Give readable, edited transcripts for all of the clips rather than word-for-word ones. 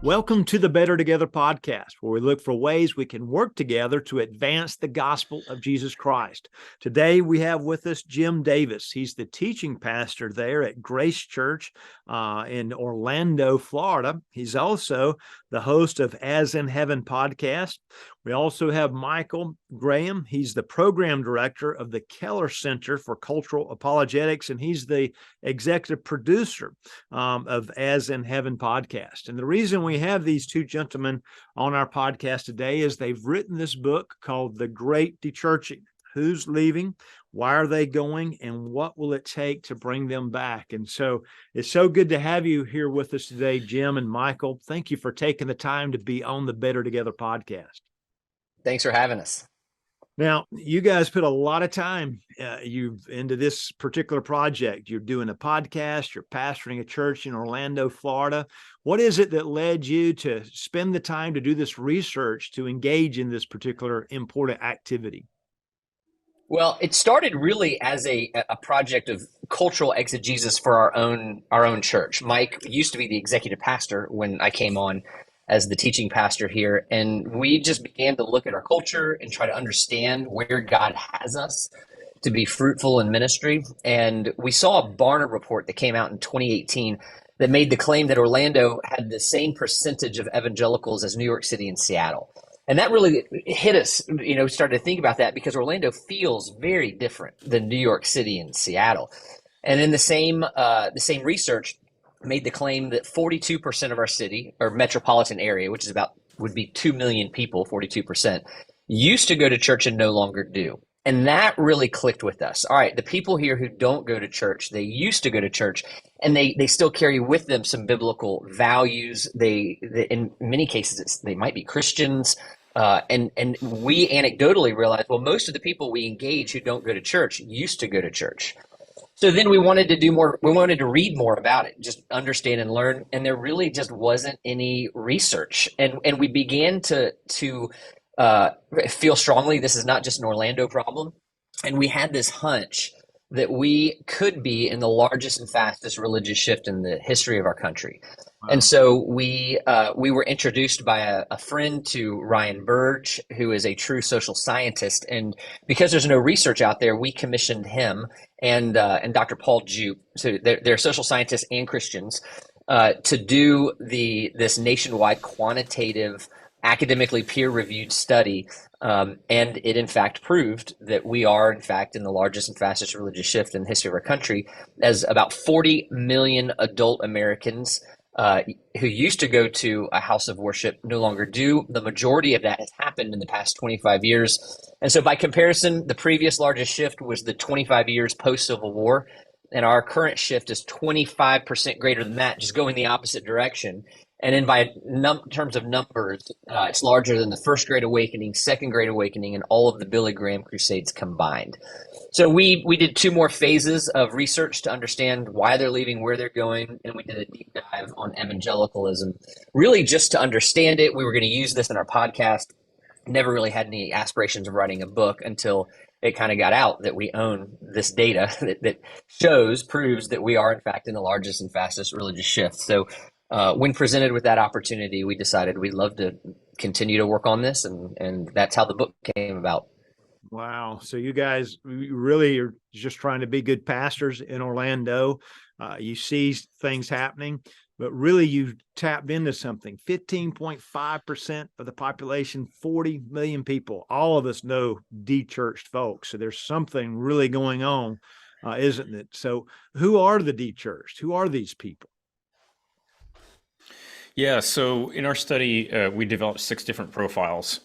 Welcome to the Better Together podcast, where we look for ways we can work together to advance the gospel of Jesus Christ. Today, we have with us Jim Davis. He's the teaching pastor there at Grace Church in Orlando, Florida. He's also the host of As in Heaven podcast. We also have Michael Graham. He's the program director of the Keller Center for Cultural Apologetics, and he's the executive producer of As in Heaven podcast. And the reason we have these two gentlemen on our podcast today is they've written this book called The Great Dechurching. Who's leaving? Why are they going? And what will it take to bring them back? And so it's so good to have you here with us today, Jim and Michael. Thank you for taking the time to be on the Better Together podcast. Thanks for having us. Now, you guys put a lot of time into this particular project. You're doing a podcast, you're pastoring a church in Orlando, Florida. What is it that led you to spend the time to do this research, to engage in this particular important activity? Well, it started really as a project of cultural exegesis for our own church. Mike used to be the executive pastor when I came on as the teaching pastor here, and we just began to look at our culture and try to understand where God has us to be fruitful in ministry. And we saw a Barna report that came out in 2018 that made the claim that Orlando had the same percentage of evangelicals as New York City and Seattle. And that really hit us, started to think about that because Orlando feels very different than New York City and Seattle. And in the same research made the claim that 42% of our city or metropolitan area, which would be 2 million people, 42%, used to go to church and no longer do. And that really clicked with us. All right, the people here who don't go to church, they used to go to church, and they still carry with them some biblical values. They in many cases, they might be Christians. And we anecdotally realized, well, most of the people we engage who don't go to church used to go to church. So then we wanted to do more. We wanted to read more about it, just understand and learn. And there really just wasn't any research. And we began to feel strongly this is not just an Orlando problem. And we had this hunch that we could be in the largest and fastest religious shift in the history of our country. Wow. And so we were introduced by a friend to Ryan Burge, who is a true social scientist. And because there's no research out there, we commissioned him and Dr. Paul Jupe, so they're social scientists and Christians, to do this nationwide quantitative, academically peer-reviewed study. And it, in fact, proved that we are, in fact, in the largest and fastest religious shift in the history of our country, as about 40 million adult Americans who used to go to a house of worship no longer do. The majority of that has happened in the past 25 years. And so by comparison, the previous largest shift was the 25 years post-Civil War. And our current shift is 25% greater than that, just going the opposite direction. And then by terms of numbers, it's larger than the First Great Awakening, Second Great Awakening, and all of the Billy Graham Crusades combined. So we did 2 more phases of research to understand why they're leaving, where they're going, and we did a deep dive on evangelicalism, really just to understand it. We were going to use this in our podcast. Never really had any aspirations of writing a book until it kind of got out that we own this data that proves that we are, in fact, in the largest and fastest religious shift. So when presented with that opportunity, we decided we'd love to continue to work on this, and that's how the book came about. Wow. So you guys really are just trying to be good pastors in Orlando. You see things happening, but really you tapped into something. 15.5% of the population, 40 million people. All of us know dechurched folks. So there's something really going on, isn't it? So who are the dechurched? Who are these people? Yeah, so in our study, we developed 6 different profiles,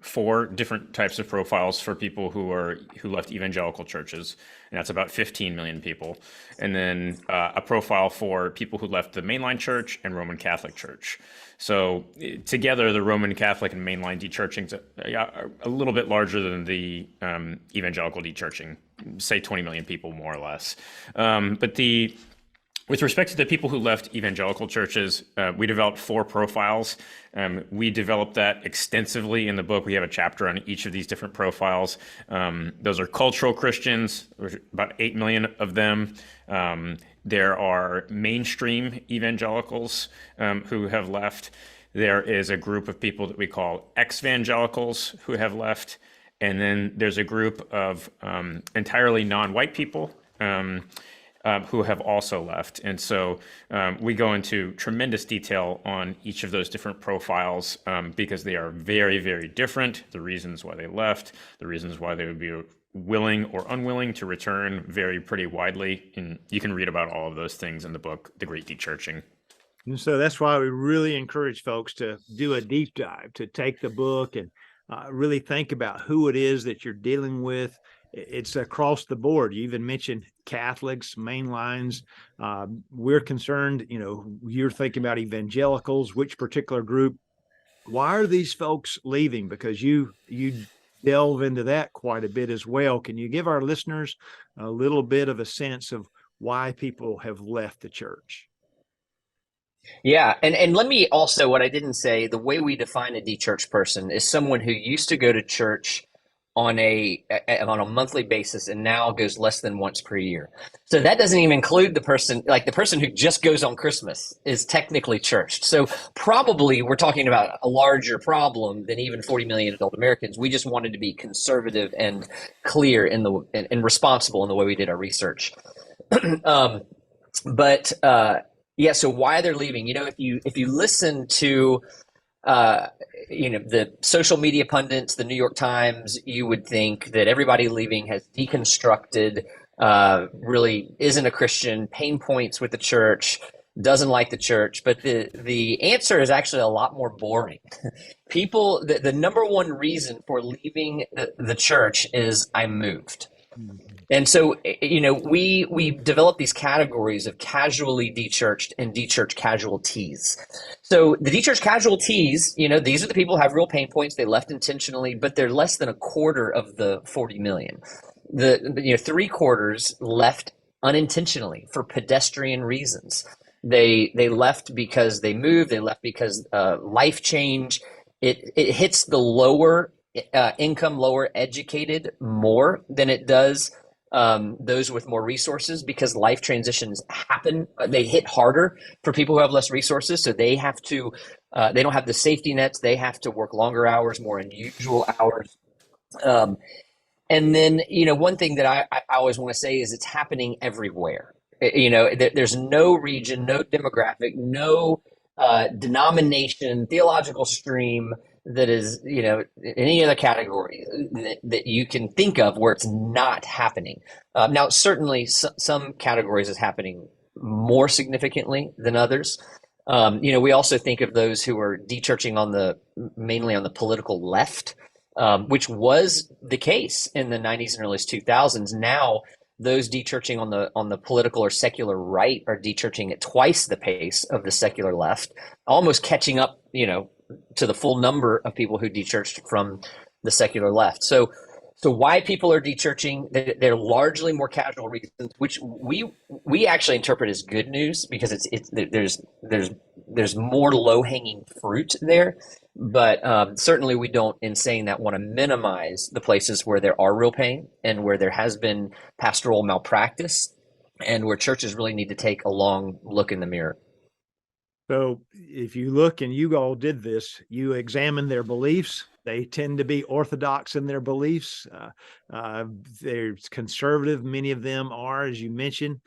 4 different types of profiles for people who left evangelical churches, and that's about 15 million people, and then a profile for people who left the mainline church and Roman Catholic Church. So together, the Roman Catholic and mainline dechurchings are a little bit larger than the evangelical dechurching, say 20 million people more or less. But With respect to the people who left evangelical churches, we developed 4 profiles. We developed that extensively in the book. We have a chapter on each of these different profiles. Those are cultural Christians, about 8 million of them. There are mainstream evangelicals who have left. There is a group of people that we call ex-evangelicals who have left. And then there's a group of entirely non-white people who have also left. And so we go into tremendous detail on each of those different profiles because they are very, very different. The reasons why they left, the reasons why they would be willing or unwilling to return vary pretty widely. And you can read about all of those things in the book, The Great Dechurching. And so that's why we really encourage folks to do a deep dive, to take the book and really think about who it is that you're dealing with. It's across the board. You even mentioned Catholics, mainlines. We're concerned, you're thinking about evangelicals, which particular group. Why are these folks leaving? Because you delve into that quite a bit as well. Can you give our listeners a little bit of a sense of why people have left the church? Yeah, and let me also, what I didn't say, the way we define a de-church person is someone who used to go to church on a monthly basis and now goes less than once per year. So that doesn't even include the person who just goes on Christmas is technically churched. So probably we're talking about a larger problem than even 40 million adult Americans. We just wanted to be conservative and clear and responsible in the way we did our research. Yeah, so why they're leaving, if you listen to the social media pundits, the New York Times, you would think that everybody leaving has deconstructed, really isn't a Christian, pain points with the church, doesn't like the church. But the answer is actually a lot more boring. People, the number one reason for leaving the church is I moved. And so, we developed these categories of casually de-churched and de-church casualties. So the de-church casualties, these are the people who have real pain points. They left intentionally, but they're less than a quarter of the 40 million. The 3/4 left unintentionally for pedestrian reasons. They left because they moved. They left because life change. It hits the lower income, lower educated more than it does those with more resources, because life transitions happen. They hit harder for people who have less resources. So they have to, they don't have the safety nets. They have to work longer hours, more unusual hours. And then, one thing that I always want to say is it's happening everywhere. There's no region, no demographic, no denomination, theological stream that is, in any other category that you can think of where it's not happening. Now, certainly some categories is happening more significantly than others. We also think of those who are de-churching mainly on the political left, which was the case in the 90s and early 2000s. Now, those de-churching on the political or secular right are de-churching at twice the pace of the secular left, almost catching up, to the full number of people who de-churched from the secular left. So why people are de-churching, they're largely more casual reasons, which we actually interpret as good news, because there's more low-hanging fruit there. But certainly we don't, in saying that, want to minimize the places where there are real pain and where there has been pastoral malpractice and where churches really need to take a long look in the mirror. So if you look, and you all did this, you examine their beliefs. They tend to be orthodox in their beliefs. They're conservative. Many of them are, as you mentioned,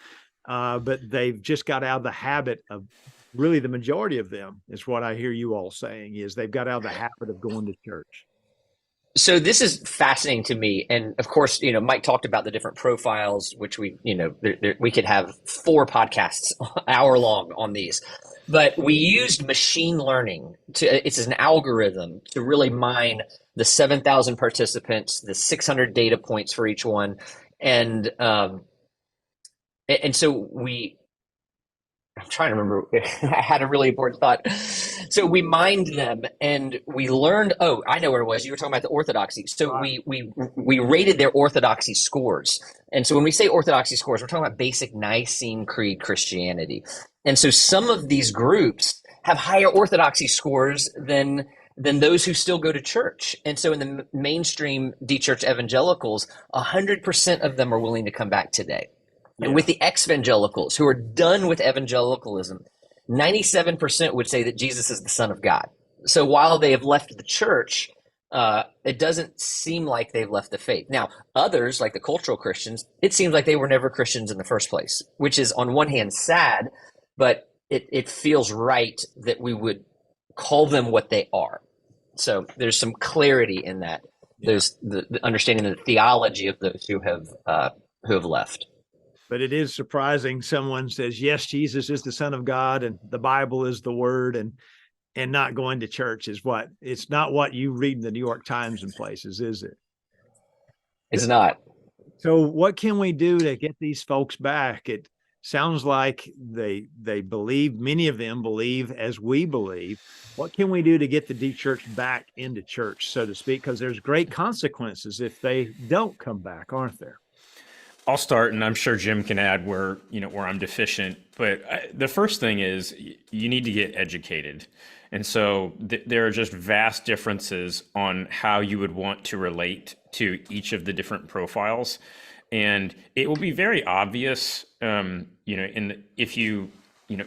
but they've just got out of the habit of, really the majority of them is what I hear you all saying, is they've got out of the habit of going to church. So this is fascinating to me. And of course, Mike talked about the different profiles, which we could have 4 podcasts hour long on these. But we used machine learning it's an algorithm to really mine the 7,000 participants, the 600 data points for each one. And so I'm trying to remember. I had a really important thought. So we mined them and we learned. Oh, I know where it was. You were talking about the orthodoxy. So Right. we rated their orthodoxy scores. And so when we say orthodoxy scores, we're talking about basic Nicene Creed Christianity. And so some of these groups have higher orthodoxy scores than those who still go to church. And so in the mainstream D-church evangelicals, 100% of them are willing to come back today. And Yeah. with the evangelicals who are done with evangelicalism, 97% would say that Jesus is the Son of God. So while they have left the church, it doesn't seem like they've left the faith. Now, others, like the cultural Christians, it seems like they were never Christians in the first place, which is on one hand sad, but it feels right that we would call them what they are. So there's some clarity in that. Yeah. There's the understanding of the theology of those who have left. But it is surprising someone says, yes, Jesus is the Son of God and the Bible is the Word, and not going to church is what, it's not what you read in the New York Times and places, is it? It's not. So what can we do to get these folks back? It sounds like they believe, many of them believe as we believe. What can we do to get the D-church back into church, so to speak? Because there's great consequences if they don't come back, aren't there? I'll start, and I'm sure Jim can add where I'm deficient. But the first thing is you need to get educated. And so there are just vast differences on how you would want to relate to each of the different profiles. And it will be very obvious, if you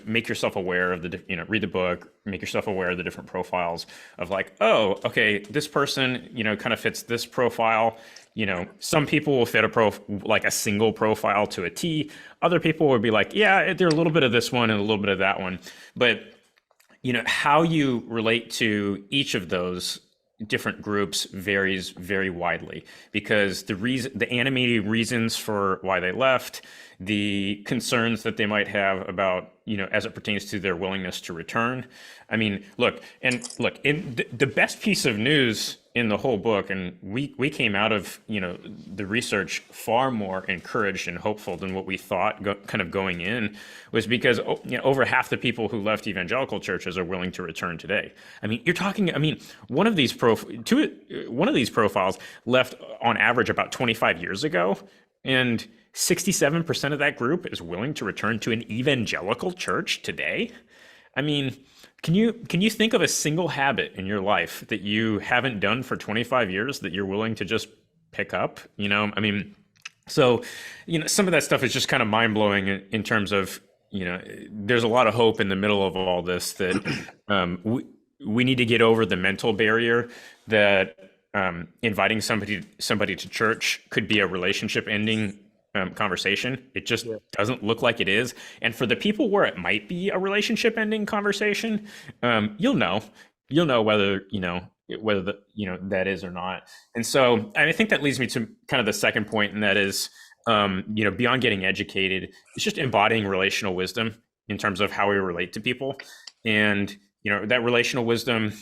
make yourself aware of read the book, make yourself aware of the different profiles of like, oh, okay, this person, kind of fits this profile. Some people will fit like a single profile to a T. Other people would be like, yeah, they're a little bit of this one and a little bit of that one. But, how you relate to each of those different groups varies very widely, because the animating reasons for why they left, the concerns that they might have about, as it pertains to their willingness to return. I mean, look, in the best piece of news in the whole book, and we came out of, the research far more encouraged and hopeful than what we thought kind of going in, was because, over half the people who left evangelical churches are willing to return today. I mean, one of these profiles left on average about 25 years ago, and 67% of that group is willing to return to an evangelical church today. I mean, can you think of a single habit in your life that you haven't done for 25 years that you're willing to just pick up? So, some of that stuff is just kind of mind blowing in terms of, there's a lot of hope in the middle of all this that we need to get over the mental barrier that inviting somebody to church could be a relationship ending conversation. It just doesn't look like it is. And for the people where it might be a relationship ending conversation, you'll know whether that is or not. And so I think that leads me to kind of the second point, and that is, beyond getting educated, it's just embodying relational wisdom in terms of how we relate to people. And, that relational wisdom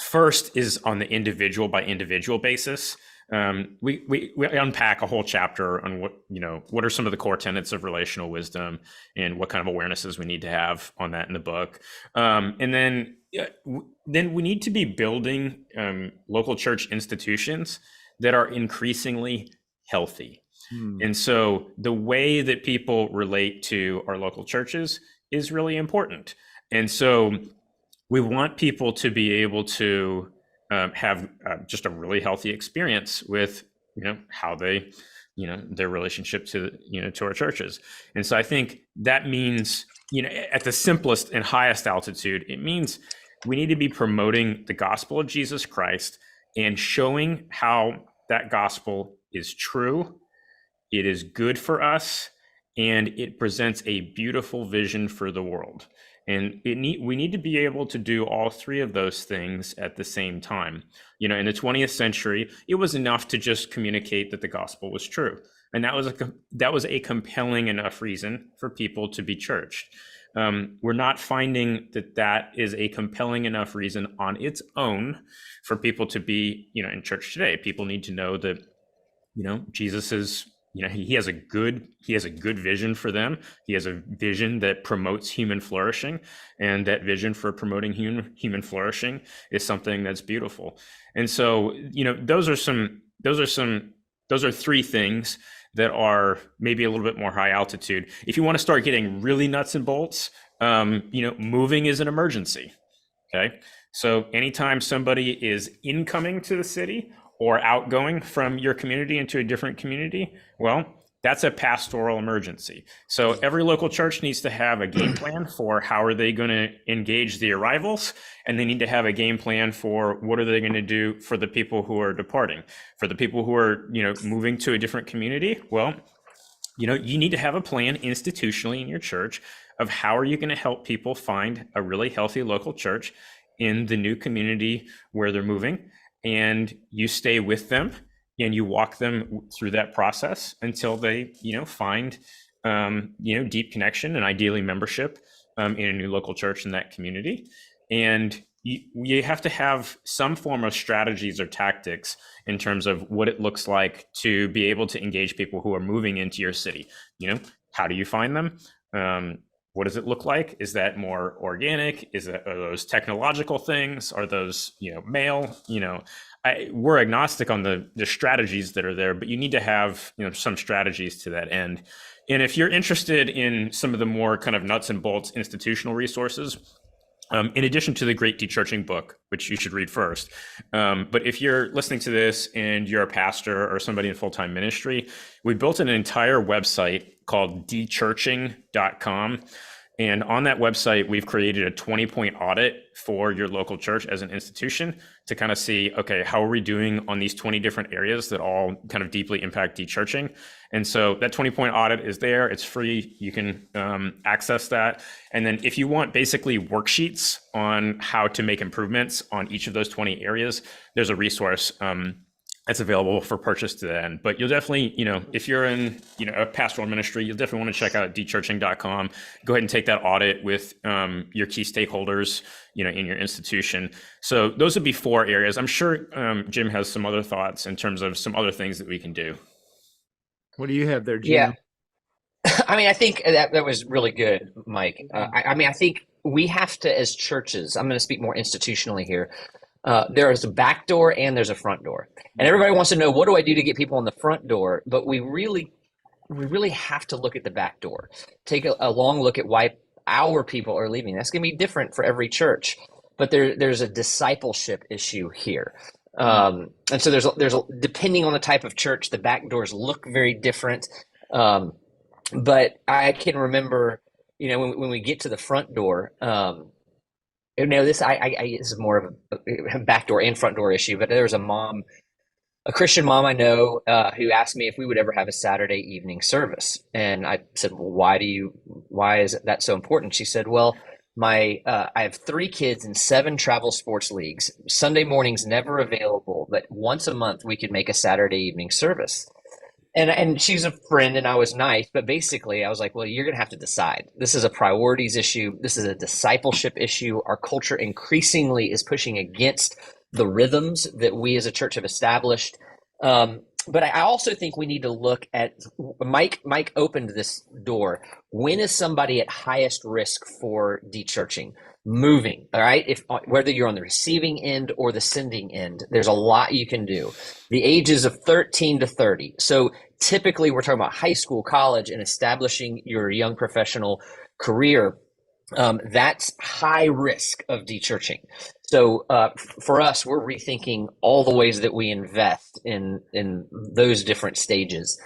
first is on the individual by individual basis. We unpack a whole chapter on what are some of the core tenets of relational wisdom and what kind of awarenesses we need to have on that in the book. And then we need to be building local church institutions that are increasingly healthy. And so the way that people relate to our local churches is really important. And so we want people to be able to have just a really healthy experience with, how they, their relationship to, to our churches. And so I think that means, at the simplest and highest altitude, it means we need to be promoting the gospel of Jesus Christ and showing how that gospel is true, it is good for us, and it presents a beautiful vision for the world. And we need to be able to do all three of those things at the same time. In the 20th century, it was enough to just communicate that the gospel was true. And that was a compelling enough reason for people to be churched. We're not finding that is a compelling enough reason on its own for people to be, in church today. People need to know that, Jesus is he has a good vision for them. He has a vision that promotes human flourishing, and that vision for promoting human flourishing is something that's beautiful. And so, those are three things that are maybe a little bit more high altitude. If you want to start getting really nuts and bolts, moving is an emergency. Okay. So anytime somebody is incoming to the city or outgoing from your community into a different community, well, that's a pastoral emergency. So every local church needs to have a game plan for how are they going to engage the arrivals, and they need to have a game plan for what are they going to do for the people who are departing. For the people who are, moving to a different community, well, you need to have a plan institutionally in your church of how are you going to help people find a really healthy local church in the new community where they're moving, and you stay with them and you walk them through that process until they, find, deep connection and ideally membership in a new local church in that community. And you have to have some form of strategies or tactics in terms of what it looks like to be able to engage people who are moving into your city. How do you find them? What does it look like? Is that more organic? Are those technological things? Are those, mail? We're agnostic on the strategies that are there, but you need to have, some strategies to that end. And if you're interested in some of the more kind of nuts and bolts institutional resources, in addition to the Great Dechurching book, which you should read first, but if you're listening to this and you're a pastor or somebody in full-time ministry, we built an entire website called dechurching.com. And on that website, we've created a 20-point audit for your local church as an institution to kind of see, okay, how are we doing on these 20 different areas that all kind of deeply impact dechurching? And so that 20-point audit is there. It's free. You can access that. And then if you want basically worksheets on how to make improvements on each of those 20 areas, there's a resource that's available for purchase to that end. But you'll definitely, if you're in, a pastoral ministry, you'll definitely want to check out dechurching.com. Go ahead and take that audit with your key stakeholders, in your institution. So those would be 4 areas. I'm sure Jim has some other thoughts in terms of some other things that we can do. What do you have there, Jim? Yeah. I think that was really good, Mike. I think we have to, as churches, I'm going to speak more institutionally here. There is a back door and there's a front door, and everybody wants to know, what do I do to get people in the front door? But we really have to look at the back door. Take a long look at why our people are leaving. That's going to be different for every church, but there's a discipleship issue here. And so there's depending on the type of church, the back doors look very different. But I can remember, when we get to the front door, this is more of a backdoor and front door issue, but there was a Christian mom I know, who asked me if we would ever have a Saturday evening service. And I said, well, why is that so important? She said, well, I have 3 kids in 7 travel sports leagues. Sunday mornings never available, but once a month we could make a Saturday evening service. And she's a friend, and I was nice, but basically I was like, well, you're going to have to decide. This is a priorities issue. This is a discipleship issue. Our culture increasingly is pushing against the rhythms that we as a church have established. But I also think we need to look at, Mike opened this door. When is somebody at highest risk for dechurching? Moving, all right? Whether you're on the receiving end or the sending end, there's a lot you can do. The ages of 13 to 30. So typically we're talking about high school, college, and establishing your young professional career. That's high risk of dechurching. So for us, we're rethinking all the ways that we invest in those different stages.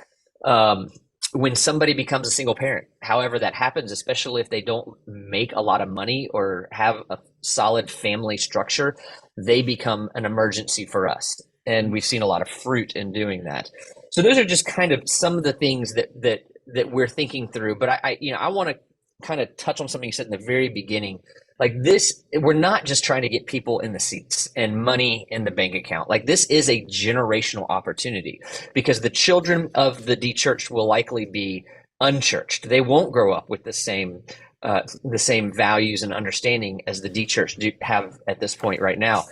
When somebody becomes a single parent, however that happens, especially if they don't make a lot of money or have a solid family structure, they become an emergency for us. And we've seen a lot of fruit in doing that. So those are just kind of some of the things that we're thinking through. But I want to kind of touch on something you said in the very beginning. Like this, we're not just trying to get people in the seats and money in the bank account. Like this is a generational opportunity, because the children of the dechurched will likely be unchurched. They won't grow up with the same values and understanding as the dechurched have at this point right now.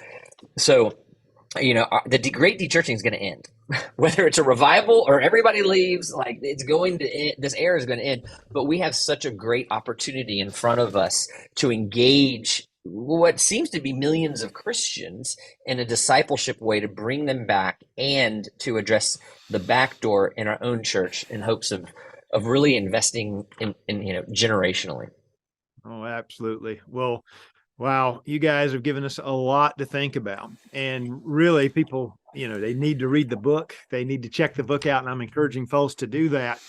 So, the Great Dechurching is going to end. whether it's a revival or everybody leaves, like it's going to end, this era is going to end. But we have such a great opportunity in front of us to engage what seems to be millions of Christians in a discipleship way to bring them back and to address the back door in our own church in hopes of really investing in generationally. Oh, absolutely. Well, wow, you guys have given us a lot to think about. And really, people, they need to read the book. They need to check the book out. And I'm encouraging folks to do that.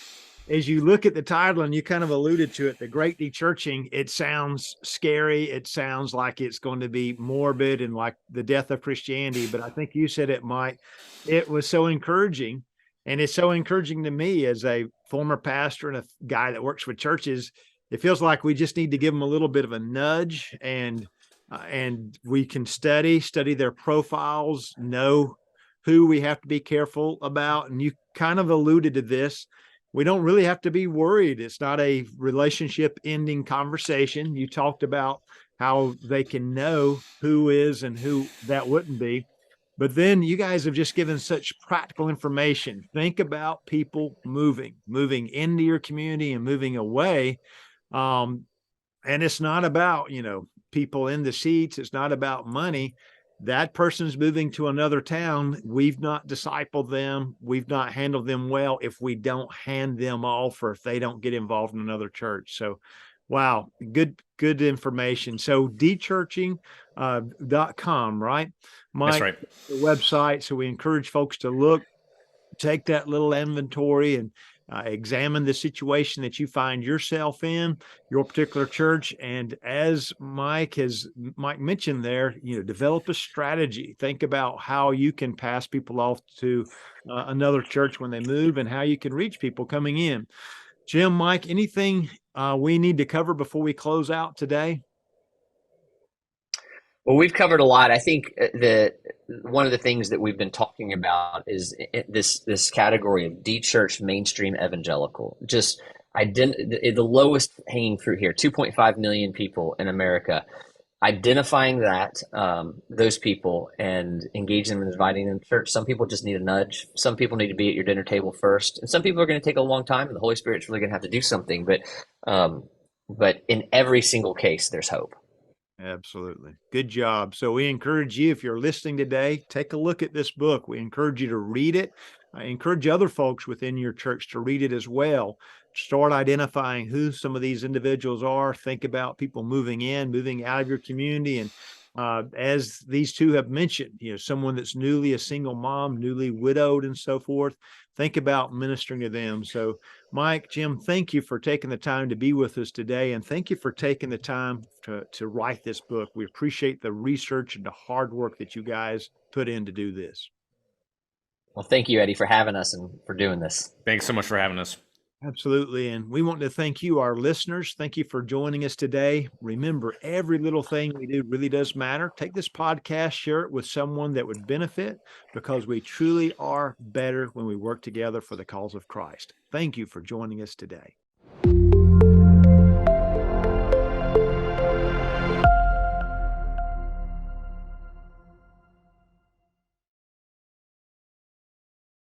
As you look at the title, and you kind of alluded to it, The Great Dechurching, it sounds scary. It sounds like it's going to be morbid and like the death of Christianity. But I think you said it, Mike. It was so encouraging. And it's so encouraging to me as a former pastor and a guy that works with churches. It feels like we just need to give them a little bit of a nudge, and we can study their profiles, know who we have to be careful about. And you kind of alluded to this. We don't really have to be worried. It's not a relationship ending conversation. You talked about how they can know who is and who that wouldn't be. But then you guys have just given such practical information. Think about people moving into your community and moving away. And it's not about, people in the seats. It's not about money. That person's moving to another town. We've not discipled them. We've not handled them well if we don't hand them off, or if they don't get involved in another church. So, wow, good information. So dechurching.com, right? Mike, That's right. the website. So we encourage folks to look, take that little inventory, and examine the situation that you find yourself in, your particular church. And as Mike mentioned there, develop a strategy. Think about how you can pass people off to another church when they move, and how you can reach people coming in. Jim, Mike, anything we need to cover before we close out today? Well, we've covered a lot. I think one of the things that we've been talking about is this category of de-church mainstream evangelical. Just the lowest hanging fruit here, 2.5 million people in America. Identifying those people and engaging them and inviting them to church. Some people just need a nudge. Some people need to be at your dinner table first, and some people are going to take a long time, and the Holy Spirit's really going to have to do something. But in every single case, there's hope. Absolutely. Good job. So we encourage you, if you're listening today, take a look at this book. We encourage you to read it. I encourage other folks within your church to read it as well. Start identifying who some of these individuals are. Think about people moving in, moving out of your community. And as these two have mentioned, someone that's newly a single mom, newly widowed, and so forth, think about ministering to them. So Mike, Jim, thank you for taking the time to be with us today. And thank you for taking the time to write this book. We appreciate the research and the hard work that you guys put in to do this. Well, thank you, Eddie, for having us and for doing this. Thanks so much for having us. Absolutely. And we want to thank you, our listeners. Thank you for joining us today. Remember, every little thing we do really does matter. Take this podcast, share it with someone that would benefit, because we truly are better when we work together for the cause of Christ. Thank you for joining us today.